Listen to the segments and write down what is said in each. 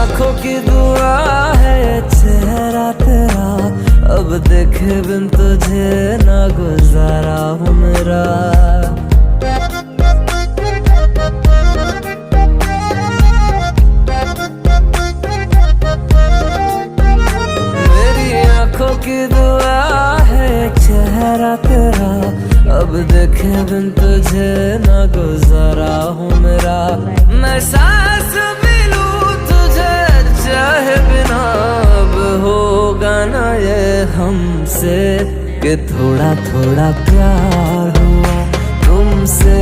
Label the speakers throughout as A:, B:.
A: आंखों की दुआ है चेहरा तेरा, अब देखे बिन तुझे ना गुजारा हूँ मेरा। मेरी आंखों की दुआ है चेहरा तेरा, अब देखे बिन तुझे ना गुजारा हूँ मेरा। मैं सांस भी लूं तुझे चाहे बिना, अब होगा ना ये हमसे कि थोड़ा थोड़ा प्यार हुआ तुमसे,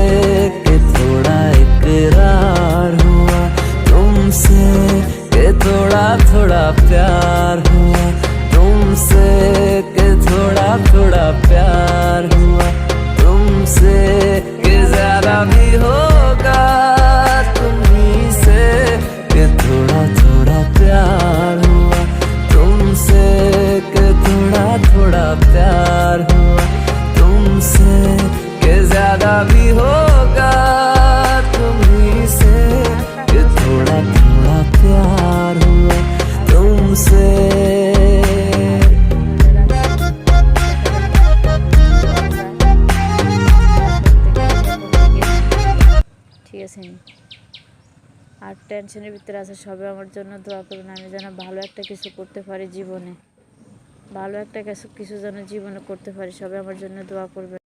A: कि थोड़ा इकरार हुआ तुमसे, कि थोड़ा थोड़ा प्यार हुआ तुमसे, कि थोड़ा थोड़ा प्यार हुआ तुमसे, कि ज्यादा भी होगा तुम्हीं से, कि थोड़ा थोड़ा प्यार हुआ तुमसे, कि थोड़ा थोड़ा प्यार हुआ तुमसे, कि ज्यादा भी होगा तुम्हीं से, कि थोड़ा थोड़ा प्यार हुआ तुमसे।
B: ঠিক আছে আর টেনশনের ভিতরে আছে, সবাই আমার জন্য দোয়া করবেন। আমি যেন ভালো একটা কিছু করতে পারি জীবনে, ভালো একটা কিছু যেন জীবনে করতে পারি, সবাই আমার জন্য দোয়া করবেন।